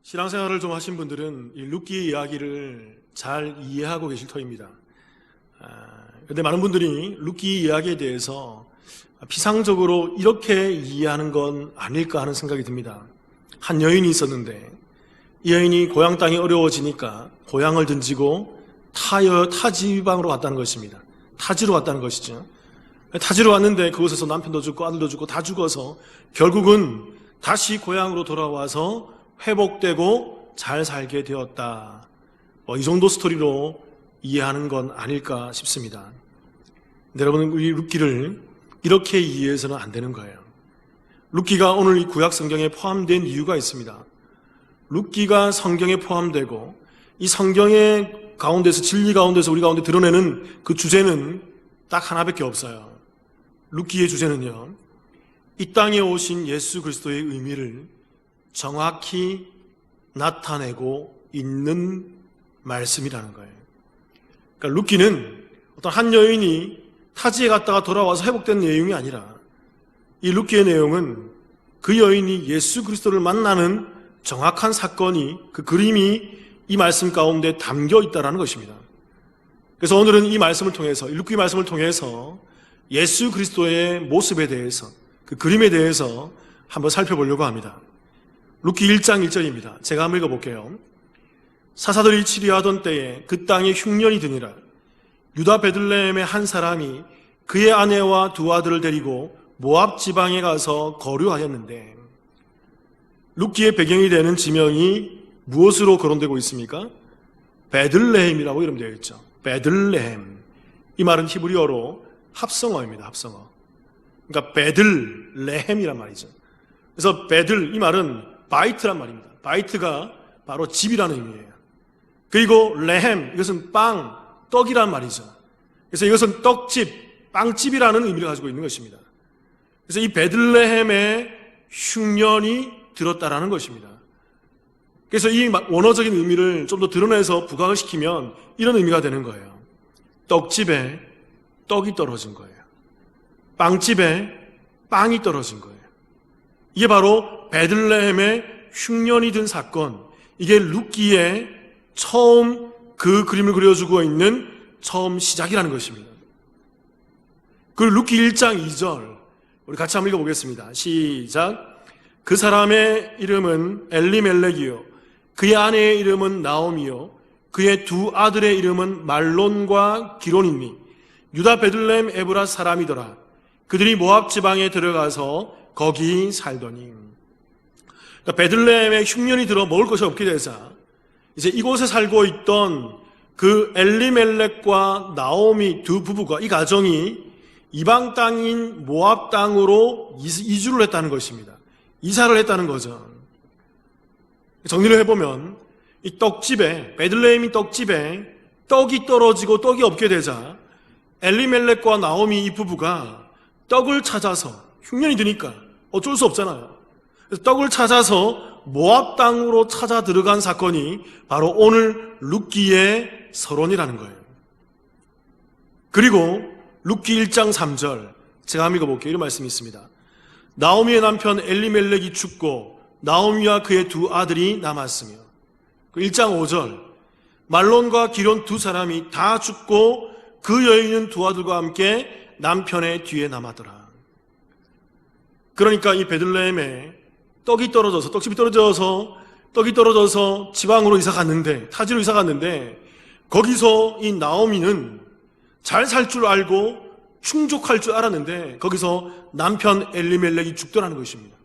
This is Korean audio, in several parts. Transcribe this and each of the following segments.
신앙생활을 좀 하신 분들은 이 룻기 이야기를 잘 이해하고 계실 터입니다. 그런데 많은 분들이 룻기 이야기에 대해서 피상적으로 이렇게 이해하는 건 아닐까 하는 생각이 듭니다. 한 여인이 있었는데 이 여인이 고향 땅이 어려워지니까 고향을 등지고 타 지방으로 갔다는 것입니다. 타지로 갔다는 것이죠. 타지로 왔는데 그곳에서 남편도 죽고 아들도 죽고 다 죽어서 결국은 다시 고향으로 돌아와서 회복되고 잘 살게 되었다. 이 정도 스토리로 이해하는 건 아닐까 싶습니다. 근데 여러분, 우리 룻기를 이렇게 이해해서는 안 되는 거예요. 룻기가 오늘 이 구약 성경에 포함된 이유가 있습니다. 룻기가 성경에 포함되고 이 성경의 가운데서, 진리 가운데서 우리 가운데 드러내는 그 주제는 딱 하나밖에 없어요. 룻기의 주제는요, 이 땅에 오신 예수 그리스도의 의미를 정확히 나타내고 있는 말씀이라는 거예요. 그러니까 룻기는 어떤 한 여인이 타지에 갔다가 돌아와서 회복된 내용이 아니라, 이 룻기의 내용은 그 여인이 예수 그리스도를 만나는 정확한 사건이, 그 그림이 이 말씀 가운데 담겨 있다는 것입니다. 그래서 오늘은 이 말씀을 통해서, 룻기 말씀을 통해서 예수 그리스도의 모습에 대해서, 그 그림에 대해서 한번 살펴보려고 합니다. 룻기 1장 1절입니다. 제가 한번 읽어볼게요. 사사들이 치리하던 때에 그 땅에 흉년이 드니라. 유다 베들레헴의 한 사람이 그의 아내와 두 아들을 데리고 모압 지방에 가서 거류하였는데, 룻기의 배경이 되는 지명이 무엇으로 거론되고 있습니까? 베들레헴이라고 이름 되어 있죠. 베들레헴. 이 말은 히브리어로 합성어입니다. 합성어. 그러니까 베들레헴이란 말이죠. 그래서 베들, 이 말은 바이트란 말입니다. 바이트가 바로 집이라는 의미예요. 그리고 레헴, 이것은 빵, 떡이란 말이죠. 그래서 이것은 떡집, 빵집이라는 의미를 가지고 있는 것입니다. 그래서 이 베들레헴에 흉년이 들었다라는 것입니다. 그래서 이 원어적인 의미를 좀 더 드러내서 부각을 시키면 이런 의미가 되는 거예요. 떡집에 떡이 떨어진 거예요. 빵집에 빵이 떨어진 거예요. 이게 바로 베들레헴에 흉년이 든 사건, 이게 룻기의 처음 그 그림을 그려주고 있는 처음 시작이라는 것입니다. 그 룻기 1장 2절 우리 같이 한번 읽어보겠습니다. 시작. 그 사람의 이름은 엘리멜렉이요, 그의 아내의 이름은 나오미요, 그의 두 아들의 이름은 말론과 기론이니 유다 베들레헴 에브라 사람이더라. 그들이 모압 지방에 들어가서 거기 살더니. 그러니까 베들레헴에 흉년이 들어 먹을 것이 없게 되자 이제 이곳에 살고 있던 그 엘리멜렉과 나오미 두 부부가, 이 가정이 이방 땅인 모압 땅으로 이주를 했다는 것입니다. 이사를 했다는 거죠. 정리를 해보면 이 떡집에, 베들레헴이 떡집에 떡이 떨어지고 떡이 없게 되자 엘리멜렉과 나오미 이 부부가 떡을 찾아서, 흉년이 드니까 어쩔 수 없잖아요. 그래서 떡을 찾아서 모압 땅으로 찾아 들어간 사건이 바로 오늘 룻기의 서론이라는 거예요. 그리고 룻기 1장 3절 제가 한번 읽어볼게요. 이런 말씀이 있습니다. 나오미의 남편 엘리멜렉이 죽고 나오미와 그의 두 아들이 남았으며, 1장 5절 말론과 기론 두 사람이 다 죽고 그 여인은 두 아들과 함께 남편의 뒤에 남았더라. 그러니까 이 베들레헴에 떡이 떨어져서, 떡집이 떨어져서, 떡이 떨어져서 지방으로 이사 갔는데, 타지로 이사 갔는데, 거기서 이 나오미는 잘 살 줄 알고 충족할 줄 알았는데 거기서 남편 엘리멜렉이 죽더라는 것입니다.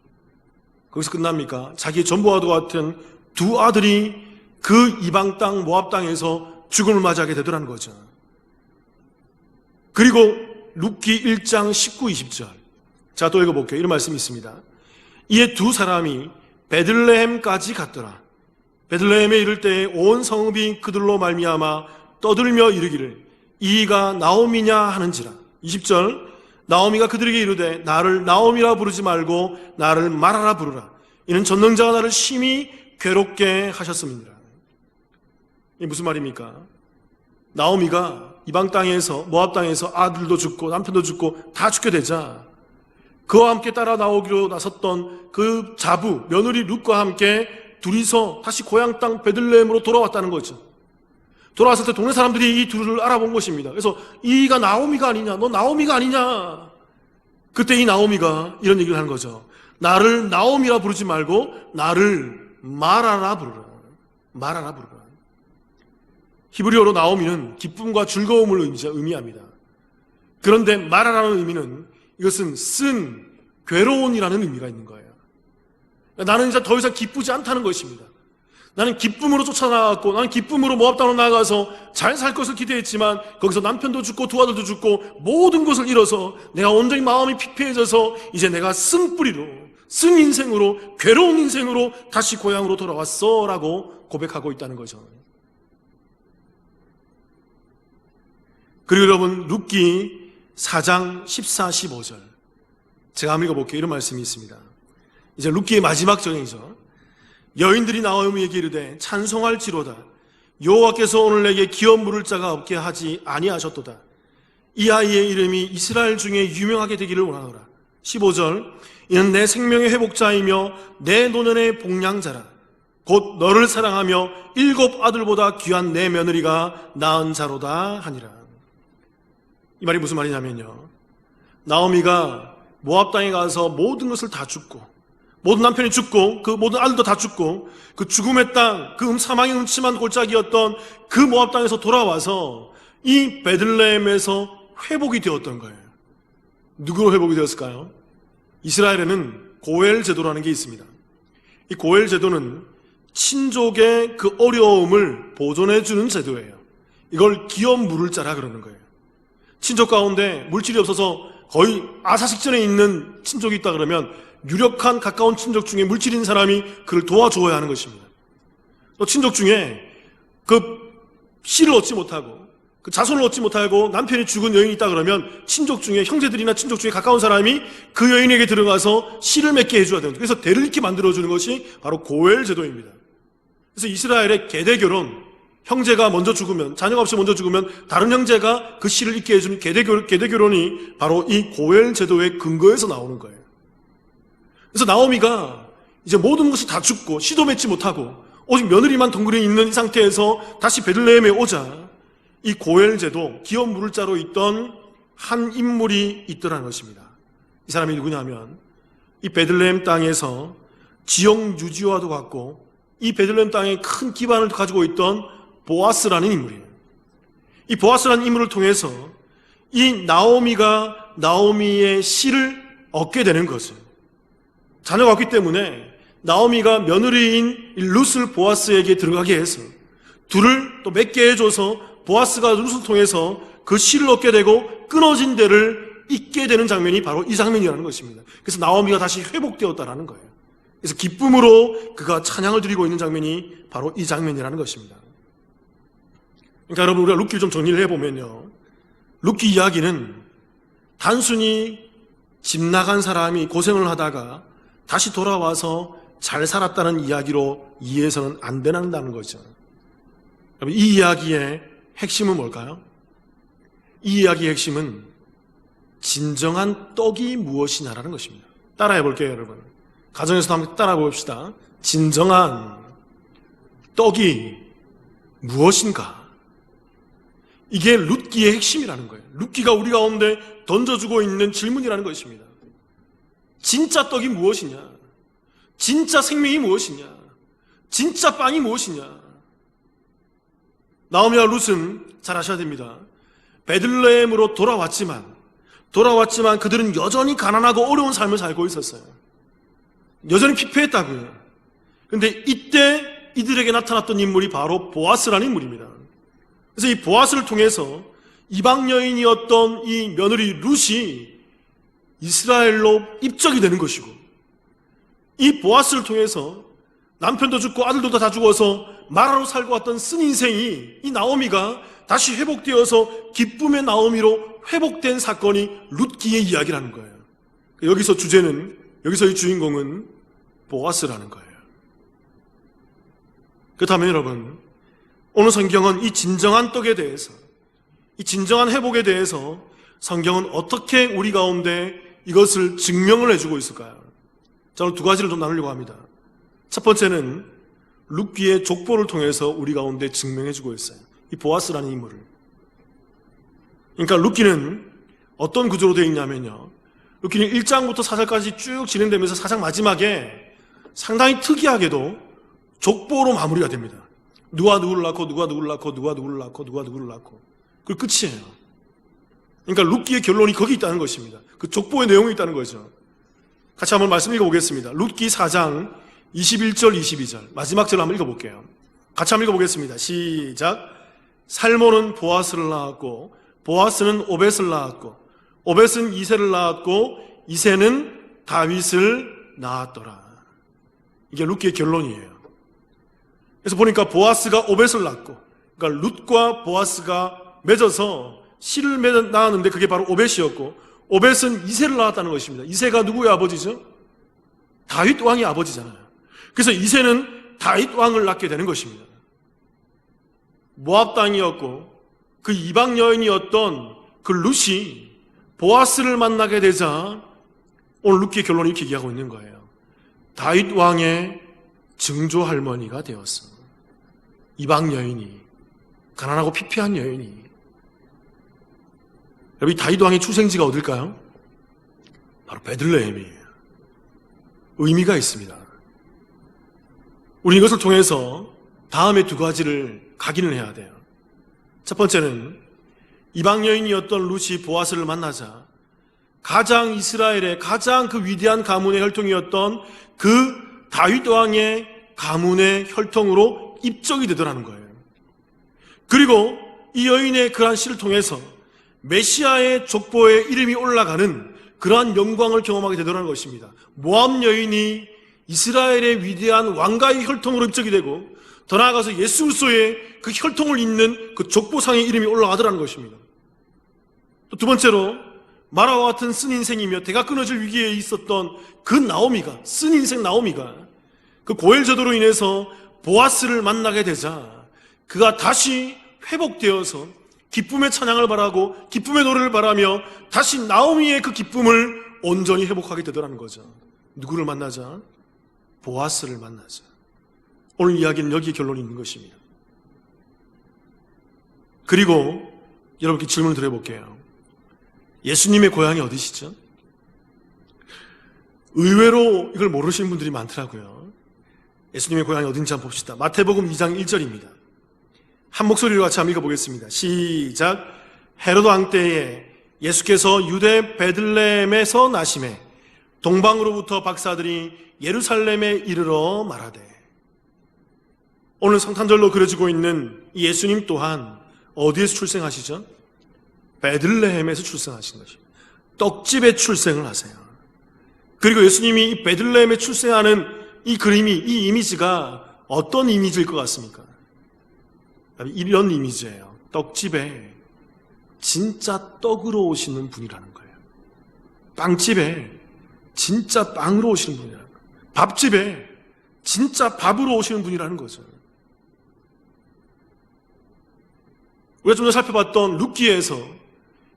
거기서 끝납니까? 자기의 전부와도 같은 두 아들이 그 이방 땅 모압 땅에서 죽음을 맞이하게 되더라는 거죠. 그리고 룻기 1장 19, 20절 자, 또 읽어볼게요. 이런 말씀이 있습니다. 이에 두 사람이 베들레헴까지 갔더라. 베들레헴에 이를 때에 온 성읍이 그들로 말미암아 떠들며 이르기를 이가 나오미냐 하는지라. 20절 나오미가 그들에게 이르되 나를 나오미라 부르지 말고 나를 마라라 부르라. 이는 전능자가 나를 심히 괴롭게 하셨음이니라. 이게 무슨 말입니까? 나오미가 이방 땅에서, 모압 땅에서 아들도 죽고 남편도 죽고 다 죽게 되자 그와 함께 따라 나오기로 나섰던 그 자부, 며느리 룻과 함께 둘이서 다시 고향 땅 베들레헴으로 돌아왔다는 거죠. 돌아왔을 때 동네 사람들이 이 둘을 알아본 것입니다. 그래서 이가 나오미가 아니냐, 너 나오미가 아니냐. 그때 이 나오미가 이런 얘기를 하는 거죠. 나를 나오미라 부르지 말고 나를 마라라 부르라. 마라라 부르라. 히브리어로 나오미는 기쁨과 즐거움을 의미합니다. 그런데 마라라는 의미는 이것은 쓴 괴로운이라는 의미가 있는 거예요. 나는 이제 더 이상 기쁘지 않다는 것입니다. 나는 기쁨으로 쫓아나갔고, 나는 기쁨으로 모압 땅으로 나가서 잘 살 것을 기대했지만 거기서 남편도 죽고 두 아들도 죽고 모든 것을 잃어서 내가 온전히 마음이 피폐해져서 이제 내가 쓴 뿌리로, 쓴 인생으로, 괴로운 인생으로 다시 고향으로 돌아왔어 라고 고백하고 있다는 거죠. 그리고 여러분, 룻기 4장 14, 15절 제가 한번 읽어볼게요. 이런 말씀이 있습니다. 이제 룻기의 마지막 절이죠. 여인들이 나오미에게 이르되 찬송할지로다. 여호와께서 오늘 내게 기업 물을 자가 없게 하지 아니하셨도다. 이 아이의 이름이 이스라엘 중에 유명하게 되기를 원하노라. 15절 이는 내 생명의 회복자이며 내 노년의 복량자라. 곧 너를 사랑하며 7 아들보다 귀한 내 며느리가 낳은 자로다 하니라. 이 말이 무슨 말이냐면요, 나오미가 모압 땅에 가서 모든 것을 다 죽고 모든 남편이 죽고 그 모든 아들도 다 죽고 그 죽음의 땅, 그 사망의 음침한 골짜기였던 그 모압 땅에서 돌아와서 이 베들레헴에서 회복이 되었던 거예요. 누구로 회복이 되었을까요? 이스라엘에는 고엘 제도라는 게 있습니다. 이 고엘 제도는 친족의 그 어려움을 보존해 주는 제도예요. 이걸 기업 물을 자라 그러는 거예요. 친족 가운데 물질이 없어서 거의 아사식전에 있는 친족이 있다 그러면 유력한 가까운 친족 중에 물질 있는 사람이 그를 도와줘야 하는 것입니다. 또 친족 중에 그 씨를 얻지 못하고 그 자손을 얻지 못하고 남편이 죽은 여인이 있다 그러면 친족 중에 형제들이나 친족 중에 가까운 사람이 그 여인에게 들어가서 씨를 맺게 해줘야 됩니다. 그래서 대를 이렇게 만들어주는 것이 바로 고엘 제도입니다. 그래서 이스라엘의 계대 결혼, 형제가 먼저 죽으면, 자녀가 없이 먼저 죽으면 다른 형제가 그 씨를 잇게 해주는 계대 결혼이 바로 이 고엘 제도의 근거에서 나오는 거예요. 그래서 나오미가 이제 모든 것이 다 죽고 씨도 맺지 못하고 오직 며느리만 덩그러니 있는 이 상태에서 다시 베들레헴에 오자 이 고엘 제도, 기업 물을 자로 있던 한 인물이 있더라는 것입니다. 이 사람이 누구냐면 이 베들레헴 땅에서 지역 유지와도 같고 이 베들레헴 땅에 큰 기반을 가지고 있던 보아스라는 인물이에요. 이 보아스라는 인물을 통해서 이 나오미가 나오미의 씨를 얻게 되는 것을, 자녀가 없기 때문에 나오미가 며느리인 룻을 보아스에게 들어가게 해서 둘을 또 맺게 해줘서 보아스가 룻을 통해서 그 씨를 얻게 되고 끊어진 데를 잇게 되는 장면이 바로 이 장면이라는 것입니다. 그래서 나오미가 다시 회복되었다라는 거예요. 그래서 기쁨으로 그가 찬양을 드리고 있는 장면이 바로 이 장면이라는 것입니다. 그러니까 여러분, 우리가 룻기를 좀 정리를 해보면요, 룻기 이야기는 단순히 집 나간 사람이 고생을 하다가 다시 돌아와서 잘 살았다는 이야기로 이해해서는 안 된다는 거죠. 여러분, 이 이야기의 핵심은 뭘까요? 이 이야기의 핵심은 진정한 떡이 무엇이냐라는 것입니다. 따라해 볼게요, 여러분. 가정에서도 한번 따라해 봅시다. 진정한 떡이 무엇인가? 이게 룻기의 핵심이라는 거예요. 룻기가 우리 가운데 던져주고 있는 질문이라는 것입니다. 진짜 떡이 무엇이냐? 진짜 생명이 무엇이냐? 진짜 빵이 무엇이냐? 나오미와 룻은 잘 아셔야 됩니다. 베들레헴으로 돌아왔지만 그들은 여전히 가난하고 어려운 삶을 살고 있었어요. 여전히 피폐했다고요. 그런데 이때 이들에게 나타났던 인물이 바로 보아스라는 인물입니다. 그래서 이 보아스를 통해서 이방 여인이었던 이 며느리 룻이 이스라엘로 입적이 되는 것이고, 이 보아스를 통해서 남편도 죽고 아들도 다 죽어서 마라로 살고 왔던 쓴 인생이, 이 나오미가 다시 회복되어서 기쁨의 나오미로 회복된 사건이 룻기의 이야기라는 거예요. 여기서의 주인공은 보아스라는 거예요. 그렇다면 여러분, 오늘 성경은 이 진정한 떡에 대해서, 이 진정한 회복에 대해서 성경은 어떻게 우리 가운데 이것을 증명을 해주고 있을까요? 자, 오늘 두 가지를 좀 나누려고 합니다. 첫 번째는 룻기의 족보를 통해서 우리 가운데 증명해주고 있어요. 이 보아스라는 인물을. 그러니까 룻기는 어떤 구조로 되어 있냐면요, 룻기는 1장부터 4장까지 쭉 진행되면서 4장 마지막에 상당히 특이하게도 족보로 마무리가 됩니다. 누가 누구를 낳고 누가 누구를 낳고 누가 누구를 낳고 누가 누구를 낳고, 그 끝이에요. 그러니까 룻기의 결론이 거기 있다는 것입니다. 그 족보의 내용이 있다는 거죠. 같이 한번 말씀 읽어보겠습니다. 룻기 4장 21절 22절 마지막 절을 한번 읽어볼게요. 같이 한번 읽어보겠습니다. 시작. 살몬은 보아스를 낳았고 보아스는 오벳을 낳았고 오벳은 이새를 낳았고 이새는 다윗을 낳았더라. 이게 룻기의 결론이에요. 그래서 보니까 보아스가 오벳을 낳고, 그러니까 룻과 보아스가 맺어서 씨를 낳았는데 그게 바로 오벳이었고, 오벳은 이새를 낳았다는 것입니다. 이새가 누구의 아버지죠? 다윗 왕의 아버지잖아요. 그래서 이새는 다윗 왕을 낳게 되는 것입니다. 모압 땅이었고 그 이방 여인이었던 그 룻이 보아스를 만나게 되자 오늘 룻기의 결론이 이렇게 얘기하고 있는 거예요. 다윗 왕의 증조 할머니가 되었어. 이방 여인이, 가난하고 피폐한 여인이. 여러분, 이 다윗 왕의 출생지가 어딜까요? 바로 베들레헴이에요. 의미가 있습니다. 우리 이것을 통해서 다음에 두 가지를 각인을 해야 돼요. 첫 번째는 이방 여인이었던 룻이 보아스를 만나자 가장 이스라엘의 가장 그 위대한 가문의 혈통이었던 그 다윗 왕의 가문의 혈통으로 입적이 되더라는 거예요. 그리고 이 여인의 그러한 씨를 통해서 메시아의 족보에 이름이 올라가는 그러한 영광을 경험하게 되더라는 것입니다. 모압 여인이 이스라엘의 위대한 왕가의 혈통으로 입적이 되고 더 나아가서 예수 그리스도의 그 혈통을 잇는 그 족보상의 이름이 올라가더라는 것입니다. 또 두 번째로 마라와 같은 쓴 인생이며 대가 끊어질 위기에 있었던 그 나오미가, 쓴 인생 나오미가 그 고엘제도로 인해서 보아스를 만나게 되자 그가 다시 회복되어서 기쁨의 찬양을 바라고 기쁨의 노래를 바라며 다시 나오미의 그 기쁨을 온전히 회복하게 되더라는 거죠. 누구를 만나자? 보아스를 만나자. 오늘 이야기는 여기에 결론이 있는 것입니다. 그리고 여러분께 질문을 드려볼게요. 예수님의 고향이 어디시죠? 의외로 이걸 모르시는 분들이 많더라고요. 예수님의 고향이 어딘지 한번 봅시다. 마태복음 2장 1절입니다. 한 목소리로 같이 한번 읽어보겠습니다. 시작. 헤로드 왕 때에 예수께서 유대 베들레헴에서 나심에 동방으로부터 박사들이 예루살렘에 이르러 말하되. 오늘 성탄절로 그려지고 있는 예수님 또한 어디에서 출생하시죠? 베들레헴에서 출생하신 것입니다. 떡집에 출생을 하세요. 그리고 예수님이 이 베들레헴에 출생하는 이 그림이, 이 이미지가 어떤 이미지일 것 같습니까? 이런 이미지예요. 떡집에 진짜 떡으로 오시는 분이라는 거예요. 빵집에 진짜 빵으로 오시는 분이라는 거예요. 밥집에 진짜 밥으로 오시는 분이라는 거죠. 우리가 좀 전에 살펴봤던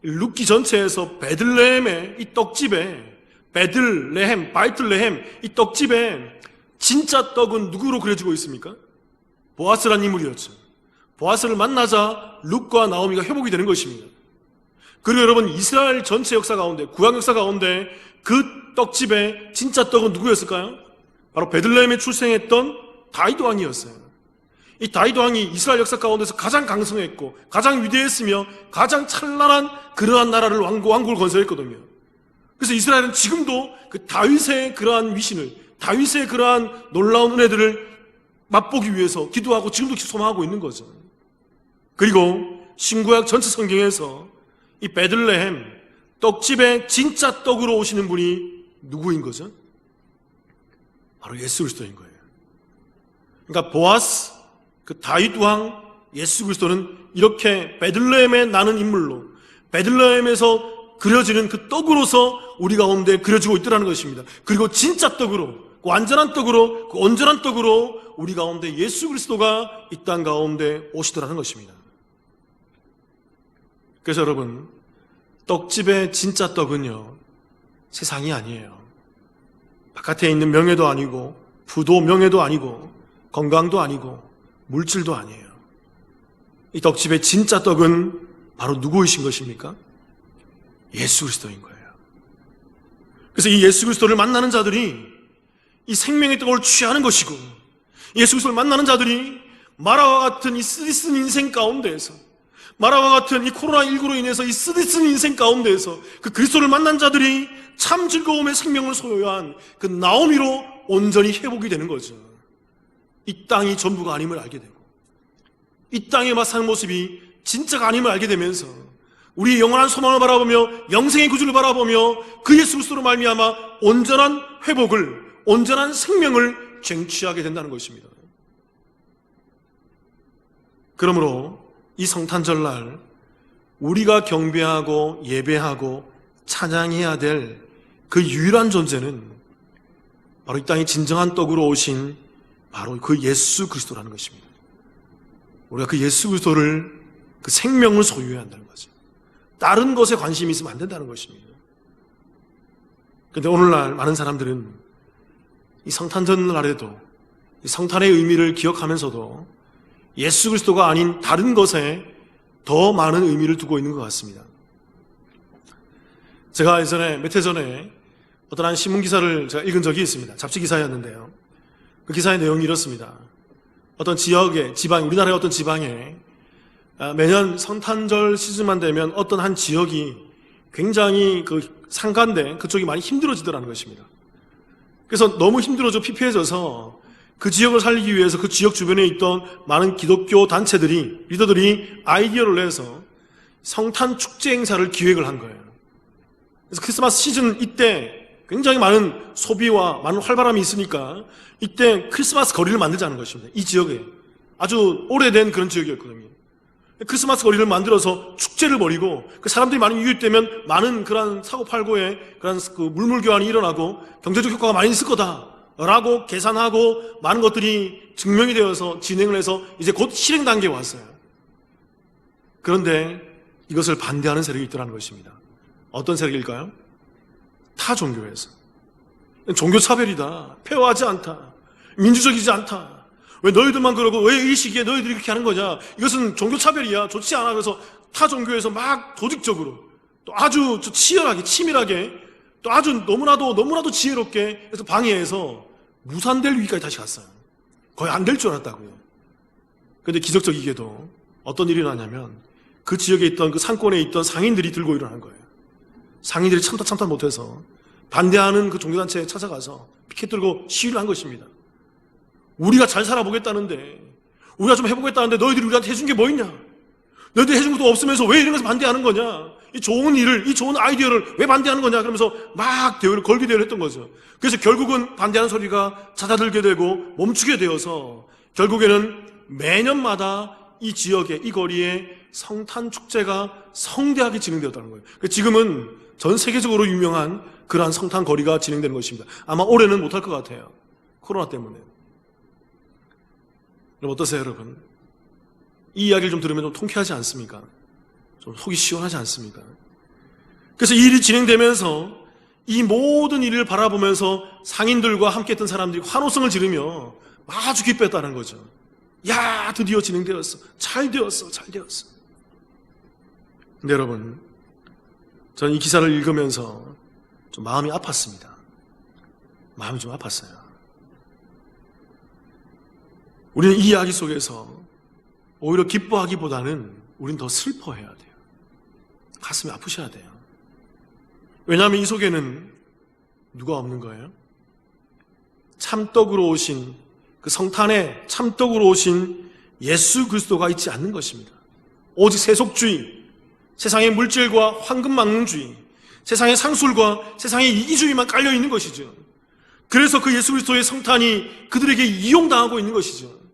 룻기 전체에서 베들레헴의 이 떡집에, 베들레헴, 바이틀레헴, 이 떡집에 진짜 떡은 누구로 그려지고 있습니까? 보아스라는 인물이었죠. 보아스를 만나자 룻과 나오미가 회복이 되는 것입니다. 그리고 여러분, 이스라엘 전체 역사 가운데, 구약 역사 가운데 그 떡집에 진짜 떡은 누구였을까요? 바로 베들레헴에 출생했던 다윗 왕이었어요. 이 다윗 왕이 이스라엘 역사 가운데서 가장 강성했고 가장 위대했으며 가장 찬란한 그러한 나라를 왕국을 건설했거든요. 그래서 이스라엘은 지금도 그 다윗의 그러한 위신을, 다윗의 그러한 놀라운 은혜들을 맛보기 위해서 기도하고 지금도 소망하고 있는 거죠. 그리고 신구약 전체 성경에서 이 베들레헴 떡집에 진짜 떡으로 오시는 분이 누구인 거죠? 바로 예수 그리스도인 거예요. 그러니까 보아스, 그 다윗 왕 예수 그리스도는 이렇게 베들레헴에 나는 인물로, 베들레헴에서 그려지는 그 떡으로서 우리 가운데 그려지고 있더라는 것입니다. 그리고 진짜 떡으로, 그 완전한 떡으로, 그 온전한 떡으로 우리 가운데 예수 그리스도가 이 땅 가운데 오시더라는 것입니다. 그래서 여러분, 떡집의 진짜 떡은요, 세상이 아니에요. 바깥에 있는 명예도 아니고 부도 명예도 아니고 건강도 아니고 물질도 아니에요. 이 떡집의 진짜 떡은 바로 누구이신 것입니까? 예수 그리스도인 거예요. 그래서 이 예수 그리스도를 만나는 자들이 이 생명의 떡을 취하는 것이고, 예수 그리스도를 만나는 자들이 마라와 같은 이 쓰디쓴 인생 가운데에서, 마라와 같은 이 코로나19로 인해서 이 쓰디쓴 인생 가운데에서 그 그리스도를 만난 자들이 참 즐거움의 생명을 소유한 그 나오미로 온전히 회복이 되는 거죠. 이 땅이 전부가 아님을 알게 되고, 이 땅에 사는 모습이 진짜가 아님을 알게 되면서 우리의 영원한 소망을 바라보며 영생의 구주를 바라보며 그 예수 그리스도로 말미암아 온전한 회복을, 온전한 생명을 쟁취하게 된다는 것입니다. 그러므로 이 성탄절날 우리가 경배하고 예배하고 찬양해야 될 그 유일한 존재는 바로 이 땅에 진정한 떡으로 오신 바로 그 예수 그리스도라는 것입니다. 우리가 그 예수 그리스도를, 그 생명을 소유해야 한다는 거죠. 다른 것에 관심이 있으면 안 된다는 것입니다. 그런데 오늘날 많은 사람들은 이 성탄절날에도 이 성탄의 의미를 기억하면서도 예수 그리스도가 아닌 다른 것에 더 많은 의미를 두고 있는 것 같습니다. 제가 예전에, 몇 해 전에 어떤 한 신문기사를 제가 읽은 적이 있습니다. 잡지기사였는데요. 그 기사의 내용이 이렇습니다. 어떤 지역의, 우리나라의 어떤 지방에 매년 성탄절 시즌만 되면 어떤 한 지역이 굉장히 그 산간데 그쪽이 많이 힘들어지더라는 것입니다. 그래서 너무 힘들어져 피폐해져서 그 지역을 살리기 위해서 그 지역 주변에 있던 많은 기독교 단체들이, 리더들이 아이디어를 내서 성탄 축제 행사를 기획을 한 거예요. 그래서 크리스마스 시즌 이때 굉장히 많은 소비와 많은 활발함이 있으니까 이때 크리스마스 거리를 만들자는 것입니다. 이 지역에 아주 오래된 그런 지역이었거든요. 크리스마스 거리를 만들어서 축제를 벌이고 그 사람들이 많이 유입되면 많은 그런 사고팔고에 그런 그 물물교환이 일어나고 경제적 효과가 많이 있을 거다라고 계산하고 많은 것들이 증명이 되어서 진행을 해서 이제 곧 실행 단계에 왔어요. 그런데 이것을 반대하는 세력이 있더라는 것입니다. 어떤 세력일까요? 타 종교에서. 종교차별이다. 페어하지 않다. 민주적이지 않다. 왜 너희들만 그러고 왜 이 시기에 너희들이 그렇게 하는 거냐. 이것은 종교차별이야. 좋지 않아. 그래서 타 종교에서 막 조직적으로 또 아주 치열하게, 치밀하게 또 아주 너무나도 지혜롭게 해서 방해해서 무산될 위기까지 다시 갔어요. 거의 안 될 줄 알았다고요. 그런데 기적적이게도 어떤 일이 일어나냐면 그 지역에 있던 그 상권에 있던 상인들이 들고 일어난 거예요. 상인들이 참다 못해서 반대하는 그 종교단체에 찾아가서 피켓 들고 시위를 한 것입니다. 우리가 잘 살아보겠다는데, 우리가 좀 해보겠다는데 너희들이 우리한테 해준 게 뭐 있냐? 너희들이 해준 것도 없으면서 왜 이런 것을 반대하는 거냐? 이 좋은 일을, 이 좋은 아이디어를 왜 반대하는 거냐? 그러면서 막 걸기 대회를 했던 거죠. 그래서 결국은 반대하는 소리가 잦아들게 되고 멈추게 되어서 결국에는 매년마다 이 지역에, 이 거리에 성탄 축제가 성대하게 진행되었다는 거예요. 지금은 전 세계적으로 유명한 그러한 성탄 거리가 진행되는 것입니다. 아마 올해는 못할 것 같아요. 코로나 때문에. 여러분 어떠세요, 여러분? 이 이야기를 좀 들으면 좀 통쾌하지 않습니까? 좀 속이 시원하지 않습니까? 그래서 이 일이 진행되면서 이 모든 일을 바라보면서 상인들과 함께 했던 사람들이 환호성을 지르며 아주 기뻐했다는 거죠. 야, 드디어 진행되었어. 잘 되었어. 근데 여러분, 저는 이 기사를 읽으면서 좀 마음이 아팠습니다. 마음이 좀 아팠어요. 우리는 이 이야기 속에서 오히려 기뻐하기보다는 우리는 더 슬퍼해야 돼요. 가슴이 아프셔야 돼요. 왜냐하면 이 속에는 누가 없는 거예요? 참떡으로 오신, 그 성탄에 참떡으로 오신 예수 그리스도가 있지 않는 것입니다. 오직 세속주의, 세상의 물질과 황금망릉주의, 세상의 상술과 세상의 이기주의만 깔려있는 것이죠. 그래서 그 예수 그리스도의 성탄이 그들에게 이용당하고 있는 것이죠.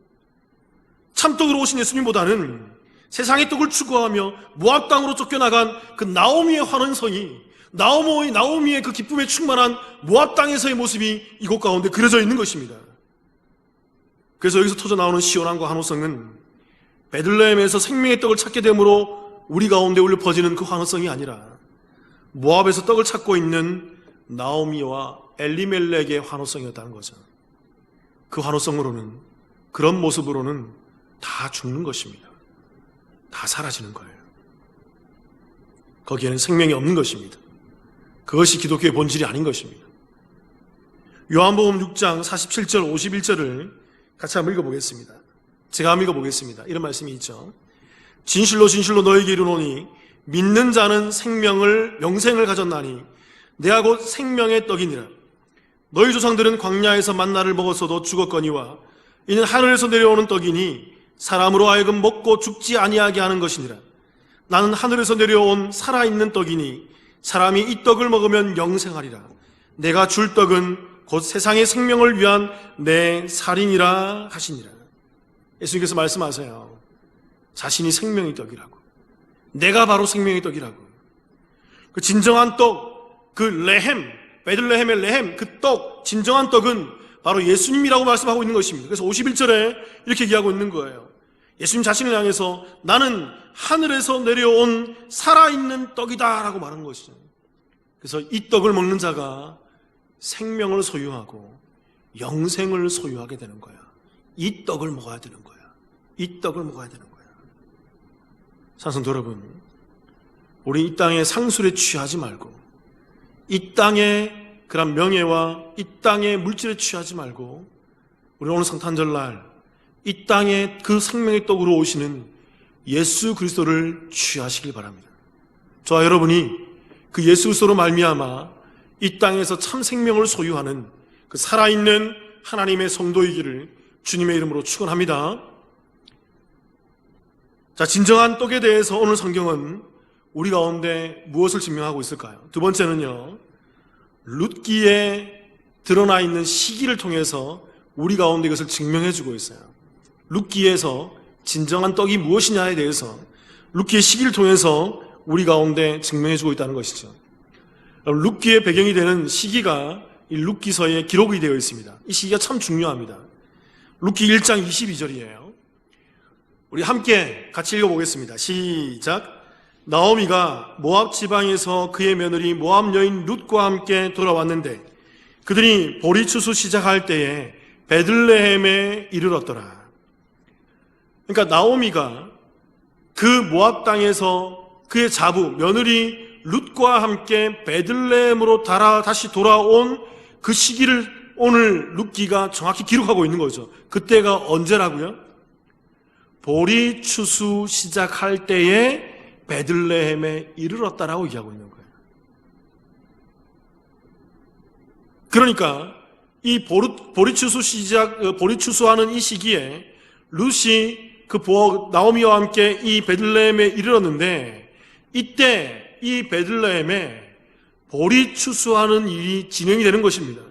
참떡으로 오신 예수님보다는 세상의 떡을 추구하며 모압 땅으로 쫓겨나간 그 나오미의 환원성이, 나오미의 그 기쁨에 충만한 모압 땅에서의 모습이 이곳 가운데 그려져 있는 것입니다. 그래서 여기서 터져 나오는 시원함과 환호성은 베들레헴에서 생명의 떡을 찾게 되므로 우리 가운데 울려 퍼지는 그 환호성이 아니라 모압에서 떡을 찾고 있는 나오미와 엘리멜렉의 환호성이었다는 거죠. 그 환호성으로는 그런 모습으로는 다 죽는 것입니다. 다 사라지는 거예요. 거기에는 생명이 없는 것입니다. 그것이 기독교의 본질이 아닌 것입니다. 요한복음 6장 47절 51절을 같이 한번 읽어보겠습니다. 제가 한번 읽어보겠습니다. 이런 말씀이 있죠. 진실로 진실로 너에게 이르노니 믿는 자는 영생을 가졌나니 내가 곧 생명의 떡이니라. 너희 조상들은 광야에서 만나를 먹었어도 죽었거니와 이는 하늘에서 내려오는 떡이니 사람으로 하여금 먹고 죽지 아니하게 하는 것이니라. 나는 하늘에서 내려온 살아있는 떡이니 사람이 이 떡을 먹으면 영생하리라. 내가 줄 떡은 곧 세상의 생명을 위한 내 살이니라 하시니라. 예수님께서 말씀하세요. 자신이 생명의 떡이라고. 내가 바로 생명의 떡이라고. 그 진정한 떡, 그 레헴, 베들레헴의 레헴, 그 떡, 진정한 떡은 바로 예수님이라고 말씀하고 있는 것입니다. 그래서 51절에 이렇게 얘기하고 있는 거예요. 예수님 자신을 향해서 나는 하늘에서 내려온 살아있는 떡이다 라고 말한 것이죠. 그래서 이 떡을 먹는 자가 생명을 소유하고 영생을 소유하게 되는 거야. 이 떡을 먹어야 되는 거야. 이 떡을 먹어야 되는 거야. 사랑하는 여러분, 우리 이 땅의 상술에 취하지 말고 이 땅의 그런 명예와 이 땅의 물질에 취하지 말고 우리 오늘 성탄절날 이 땅에 그 생명의 떡으로 오시는 예수 그리스도를 취하시길 바랍니다. 저와 여러분이 그 예수 그리스도로 말미암아 이 땅에서 참 생명을 소유하는 그 살아있는 하나님의 성도이기를 주님의 이름으로 축원합니다. 자, 진정한 떡에 대해서 오늘 성경은 우리 가운데 무엇을 증명하고 있을까요? 두 번째는요, 룻기에 드러나 있는 시기를 통해서 우리 가운데 이것을 증명해주고 있어요. 룻기에서 진정한 떡이 무엇이냐에 대해서 룻기의 시기를 통해서 우리 가운데 증명해주고 있다는 것이죠. 룻기의 배경이 되는 시기가 이 룻기서에 기록이 되어 있습니다. 이 시기가 참 중요합니다. 룻기 1장 22절이에요. 우리 함께 같이 읽어보겠습니다. 시작. 나오미가 모압 지방에서 그의 며느리 모압 여인 룻과 함께 돌아왔는데 그들이 보리 추수 시작할 때에 베들레헴에 이르렀더라. 그러니까 나오미가 그 모압 땅에서 그의 자부 며느리 룻과 함께 베들레헴으로 다시 돌아온 그 시기를 오늘 룻기가 정확히 기록하고 있는 거죠. 그때가 언제라고요? 보리 추수 시작할 때에 베들레헴에 이르렀다라고 얘기하고 있는 거예요. 그러니까 이 보리 추수하는 이 시기에 룻이 나오미와 함께 이 베들레헴에 이르렀는데 이때 이 베들레헴에 보리 추수하는 일이 진행이 되는 것입니다.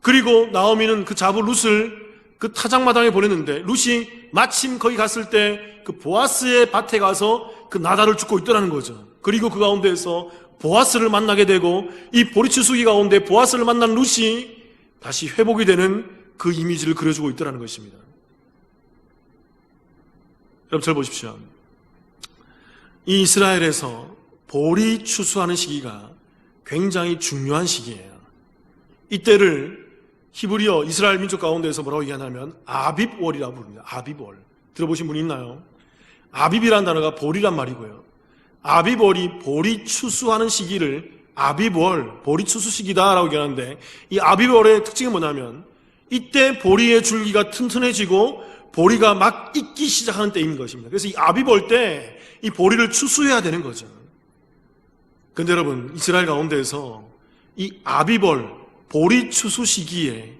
그리고 나오미는 그 자부 룻을 그 타작마당에 보냈는데 룻이 마침 거기 갔을 때 그 보아스의 밭에 가서 그 나달을 줍고 있더라는 거죠. 그리고 그 가운데에서 보아스를 만나게 되고 이 보리 추수기 가운데 보아스를 만난 룻이 다시 회복이 되는 그 이미지를 그려주고 있더라는 것입니다. 여러분 잘 보십시오. 이 이스라엘에서 보리 추수하는 시기가 굉장히 중요한 시기예요. 이때를 히브리어 이스라엘 민족 가운데에서 뭐라고 얘기하냐면 아빕월이라고 부릅니다. 아빕월. 들어보신 분 있나요? 아빕이라는 단어가 보리란 말이고요. 아빕월이 보리 추수하는 시기를 아빕월, 보리 추수 시기다라고 얘기하는데 이 아빕월의 특징이 뭐냐면 이때 보리의 줄기가 튼튼해지고 보리가 막 익기 시작하는 때인 것입니다. 그래서 이 아빕월 때 이 보리를 추수해야 되는 거죠. 그런데 여러분 이스라엘 가운데에서 이 아빕월, 보리 추수 시기에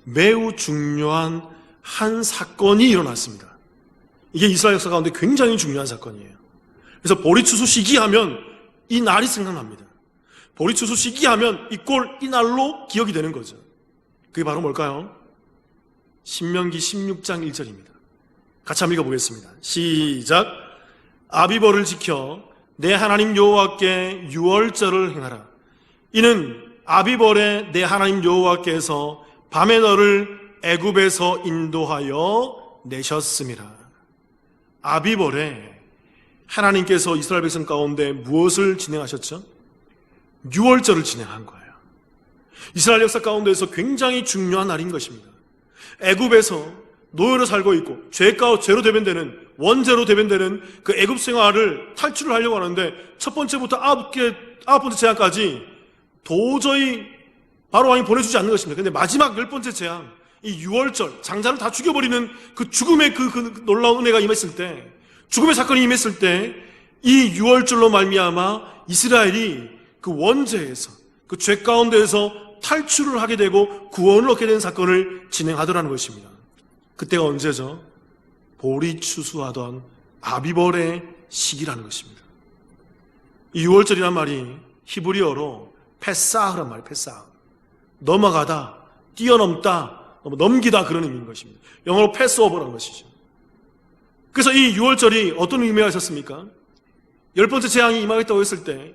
매우 중요한 한 사건이 일어났습니다. 이게 이스라엘 역사 가운데 굉장히 중요한 사건이에요. 그래서 보리 추수 시기 하면 이 날이 생각납니다. 보리 추수 시기 하면 이 날로 기억이 되는 거죠. 그게 바로 뭘까요? 신명기 16장 1절입니다. 같이 한번 읽어보겠습니다. 시작. 아비벌을 지켜 내 하나님 여호와께 유월절을 행하라. 이는 아비벌에 내 하나님 여호와께서 밤에 너를 애굽에서 인도하여 내셨음이라. 아비벌에 하나님께서 이스라엘 백성 가운데 무엇을 진행하셨죠? 유월절을 진행한 거예요. 이스라엘 역사 가운데에서 굉장히 중요한 날인 것입니다. 애굽에서 노예로 살고 있고 죄로 대변되는, 원죄로 대변되는 그 애굽 생활을 탈출을 하려고 하는데 첫 번째부터 아홉 번째 재앙까지 도저히 바로 왕이 보내주지 않는 것입니다. 근데 마지막 10번째 재앙, 이 유월절, 장자를 다 죽여버리는 그 죽음의 그 놀라운 은혜가 임했을 때, 죽음의 사건이 임했을 때 이 유월절로 말미암아 이스라엘이 그 원죄에서, 그 죄 가운데에서 탈출을 하게 되고 구원을 얻게 된 사건을 진행하더라는 것입니다. 그때가 언제죠? 볼이 추수하던 아비벌의 시기라는 것입니다. 이 유월절이란 말이 히브리어로 페사흐란 말이에요. 페사흐. 넘어가다, 뛰어넘다, 넘기다, 그런 의미인 것입니다. 영어로 패스오버라는 것이죠. 그래서 이 유월절이 어떤 의미가 있었습니까? 10번째 재앙이 임하겠다고 했을 때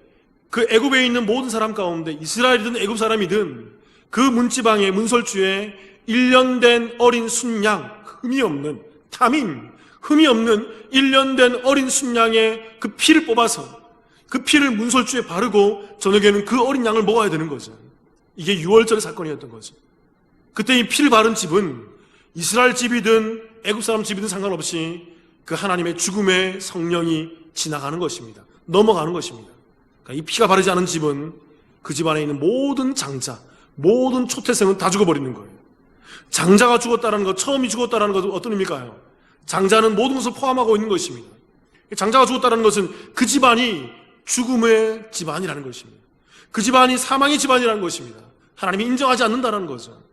그 애굽에 있는 모든 사람 가운데 이스라엘이든 애굽 사람이든 그 문지방의 문설주에 1년 된 어린 순양, 흠이 없는 타민, 흠이 없는 1년 된 어린 순양의 그 피를 뽑아서 그 피를 문설주에 바르고 저녁에는 그 어린 양을 먹어야 되는 거죠. 이게 유월절의 사건이었던 거죠. 그때 이 피를 바른 집은 이스라엘 집이든 애굽 사람 집이든 상관없이 그 하나님의 죽음의 성령이 지나가는 것입니다. 넘어가는 것입니다. 그러니까 이 피가 바르지 않은 집은 그 집 안에 있는 모든 장자, 모든 초태생은 다 죽어버리는 거예요. 장자가 죽었다는 것, 처음이 죽었다는 것은 어떤 의미일까요? 장자는 모든 것을 포함하고 있는 것입니다. 장자가 죽었다는 것은 그 집안이 죽음의 집안이라는 것입니다. 그 집안이 사망의 집안이라는 것입니다. 하나님이 인정하지 않는다는 거죠.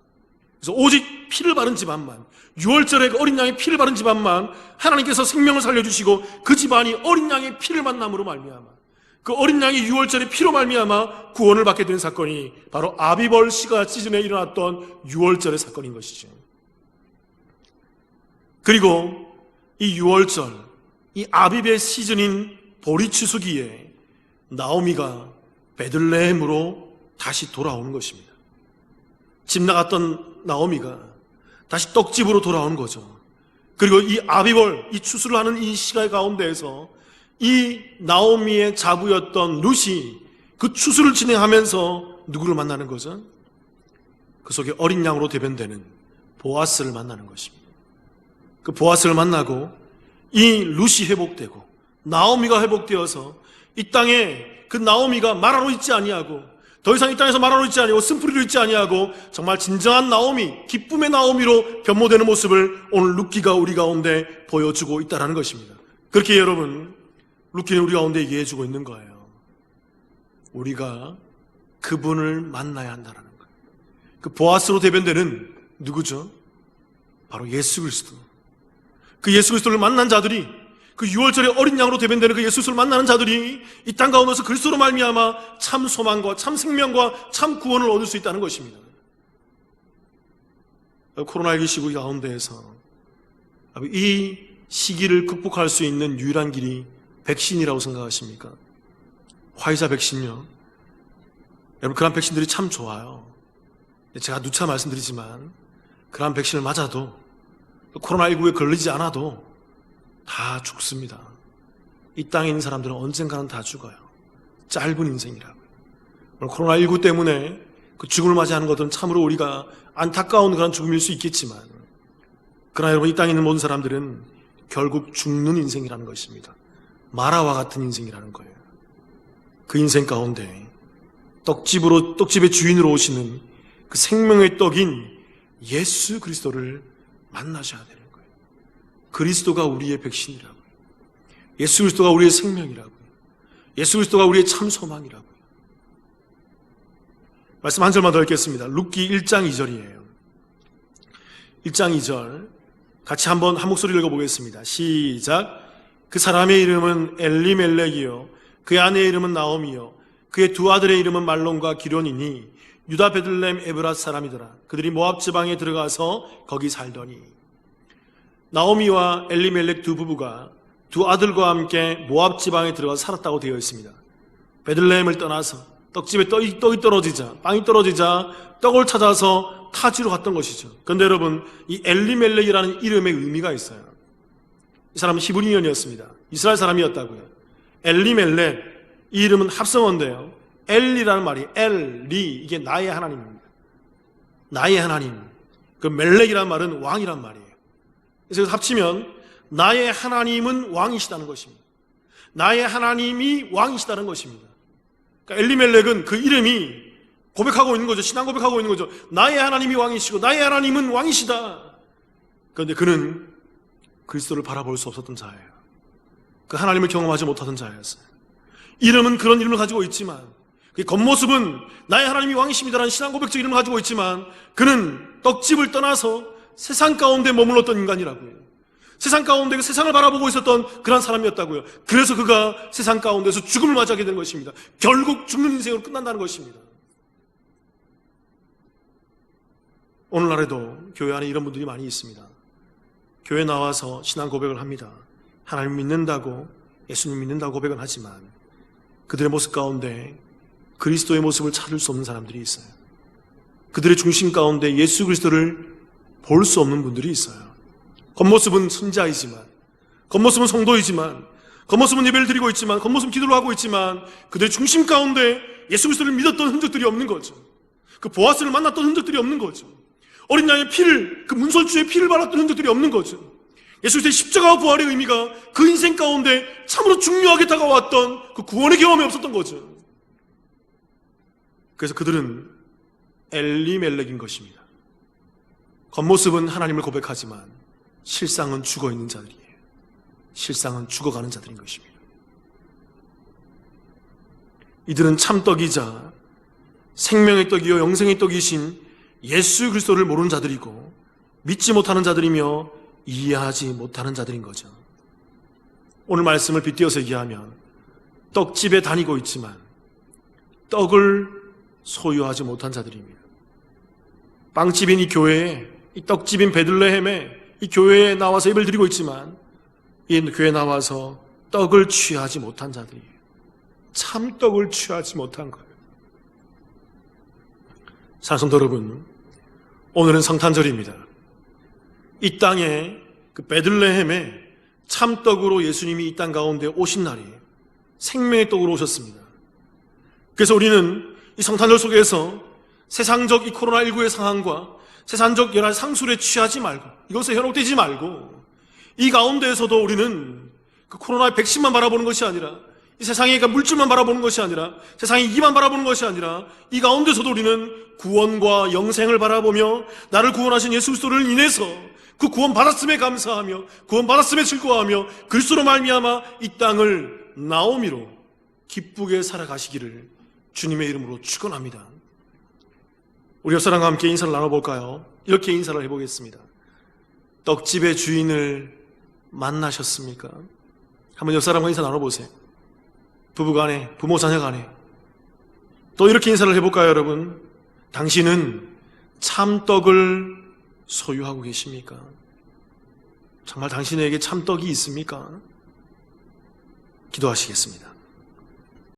그래서 오직 피를 바른 집안만, 유월절에 어린 양의 피를 바른 집안만 하나님께서 생명을 살려주시고 그 집안이 어린 양의 피를 만남으로 말미암아, 그 어린 양이 유월절의 피로 말미암아 구원을 받게 된 사건이 바로 아비벌 시즌에 일어났던 유월절의 사건인 것이죠. 그리고 이 유월절, 이 아비벨 시즌인 보리 추수기에 나오미가 베들레헴으로 다시 돌아오는 것입니다. 집 나갔던 나오미가 다시 떡집으로 돌아오는 거죠. 그리고 이 아비벌, 이 추수를 하는 이 시간 가운데에서 이 나오미의 자부였던 룻이 그 추수를 진행하면서 누구를 만나는 거죠? 그 속에 어린 양으로 대변되는 보아스를 만나는 것입니다. 그 보아스를 만나고 이 룻이 회복되고 나오미가 회복되어서 이 땅에 그 나오미가 말하러 있지 아니하고 더 이상 이 땅에서 말하러 있지 아니하고 쓴뿌리로 있지 아니하고 정말 진정한 나오미, 기쁨의 나오미로 변모되는 모습을 오늘 룻기가 우리 가운데 보여주고 있다는 것입니다. 그렇게 여러분, 룻기는 우리 가운데 얘기해주고 있는 거예요. 우리가 그분을 만나야 한다는 거예요. 그 보아스로 대변되는 누구죠? 바로 예수 그리스도. 그 예수 그리스도를 만난 자들이, 그 유월절의 어린 양으로 대변되는 그 예수 그리스도를 만나는 자들이 이 땅 가운데서 그리스도로 말미암아 참 소망과 참 생명과 참 구원을 얻을 수 있다는 것입니다. 코로나19 시국 가운데에서 이 시기를 극복할 수 있는 유일한 길이 백신이라고 생각하십니까? 화이자 백신요. 여러분, 그런 백신들이 참 좋아요. 제가 누차 말씀드리지만 그런 백신을 맞아도 코로나19에 걸리지 않아도 다 죽습니다. 이 땅에 있는 사람들은 언젠가는 다 죽어요. 짧은 인생이라고요. 코로나19 때문에 그 죽음을 맞이하는 것들은 참으로 우리가 안타까운 그런 죽음일 수 있겠지만, 그러나 여러분, 이 땅에 있는 모든 사람들은 결국 죽는 인생이라는 것입니다. 마라와 같은 인생이라는 거예요. 그 인생 가운데 떡집의 주인으로 오시는 그 생명의 떡인 예수 그리스도를 만나셔야 되는 거예요. 그리스도가 우리의 백신이라고요. 예수 그리스도가 우리의 생명이라고요. 예수 그리스도가 우리의 참 소망이라고요. 말씀 한 절만 더 읽겠습니다. 룻기 1장 2절이에요. 1장 2절 같이 한번 한 목소리를 읽어보겠습니다. 시작. 그 사람의 이름은 엘리멜렉이요 그의 아내의 이름은 나오미요 그의 두 아들의 이름은 말론과 기련이니 유다 베들레헴 에브랏 사람이더라. 그들이 모압 지방에 들어가서 거기 살더니. 나오미와 엘리멜렉 두 부부가 두 아들과 함께 모압 지방에 들어가서 살았다고 되어 있습니다. 베들레헴을 떠나서 떡집에 떡이 떨어지자, 빵이 떨어지자 떡을 찾아서 타지로 갔던 것이죠. 그런데 여러분, 이 엘리멜렉이라는 이름의 의미가 있어요. 이 사람은 히브리인이었습니다. 이스라엘 사람이었다고요. 엘리멜렉, 이 이름은 합성어인데요. 엘리라는 말이 엘리, 이게 나의 하나님입니다. 나의 하나님. 그 멜렉이라는 말은 왕이란 말이에요. 그래서 합치면 나의 하나님은 왕이시다는 것입니다. 나의 하나님이 왕이시다는 것입니다. 그러니까 엘리멜렉은 그 이름이 고백하고 있는 거죠. 신앙 고백하고 있는 거죠. 나의 하나님이 왕이시고 나의 하나님은 왕이시다. 그런데 그는 그리스도를 바라볼 수 없었던 자예요. 그 하나님을 경험하지 못하던 자였어요. 이름은 그런 이름을 가지고 있지만, 그 겉모습은 나의 하나님이 왕이십니다라는 신앙 고백적 이름을 가지고 있지만, 그는 떡집을 떠나서 세상 가운데 머물렀던 인간이라고요. 세상 가운데 그 세상을 바라보고 있었던 그런 사람이었다고요. 그래서 그가 세상 가운데서 죽음을 맞이하게 된 것입니다. 결국 죽는 인생으로 끝난다는 것입니다. 오늘날에도 교회 안에 이런 분들이 많이 있습니다. 교회 나와서 신앙 고백을 합니다. 하나님 믿는다고, 예수님 믿는다고 고백은 하지만 그들의 모습 가운데 그리스도의 모습을 찾을 수 없는 사람들이 있어요. 그들의 중심 가운데 예수 그리스도를 볼 수 없는 분들이 있어요. 겉모습은 선지자이지만, 겉모습은 성도이지만, 겉모습은 예배를 드리고 있지만, 겉모습은 기도를 하고 있지만 그들의 중심 가운데 예수 그리스도를 믿었던 흔적들이 없는 거죠. 그 보아스를 만났던 흔적들이 없는 거죠. 어린 양의 피를, 그 문설주의 피를 발랐던 흔적들이 없는 거죠. 예수 그리스도의 십자가와 부활의 의미가 그 인생 가운데 참으로 중요하게 다가왔던 그 구원의 경험이 없었던 거죠. 그래서 그들은 엘리멜렉인 것입니다. 겉모습은 하나님을 고백하지만 실상은 죽어있는 자들이에요. 실상은 죽어가는 자들인 것입니다. 이들은 참떡이자 생명의 떡이요 영생의 떡이신 예수 그리스도를 모르는 자들이고 믿지 못하는 자들이며 이해하지 못하는 자들인 거죠. 오늘 말씀을 빗대어서 얘기하면 떡집에 다니고 있지만 떡을 소유하지 못한 자들입니다. 빵집인 이 교회에, 이 떡집인 베들레헴에, 이 교회에 나와서 예배를 드리고 있지만 이 교회에 나와서 떡을 취하지 못한 자들이에요. 참떡을 취하지 못한 거예요. 사랑성도 여러분, 오늘은 성탄절입니다. 이 땅에 그 베들레헴에 참떡으로 예수님이 이 땅 가운데 오신 날이에요. 생명의 떡으로 오셨습니다. 그래서 우리는 이 성탄절 속에서 세상적 이 코로나19의 상황과 세상적 여러 상술에 취하지 말고, 이것에 현혹되지 말고, 이 가운데에서도 우리는 그 코로나의 백신만 바라보는 것이 아니라, 이 세상의 물질만 바라보는 것이 아니라, 세상의 이기만 바라보는 것이 아니라, 이 가운데서도 우리는 구원과 영생을 바라보며 나를 구원하신 예수 그리스도를 인해서 그 구원 받았음에 감사하며 구원 받았음에 즐거워하며 그리스도로 말미암아 이 땅을 나오미로 기쁘게 살아가시기를 주님의 이름으로 축원합니다. 우리 옆사람과 함께 인사를 나눠볼까요? 이렇게 인사를 해보겠습니다. 떡집의 주인을 만나셨습니까? 한번 옆사람과 인사 나눠보세요. 부부간에, 부모 자녀간에. 또 이렇게 인사를 해볼까요, 여러분? 당신은 참떡을 소유하고 계십니까? 정말 당신에게 참떡이 있습니까? 기도하시겠습니다.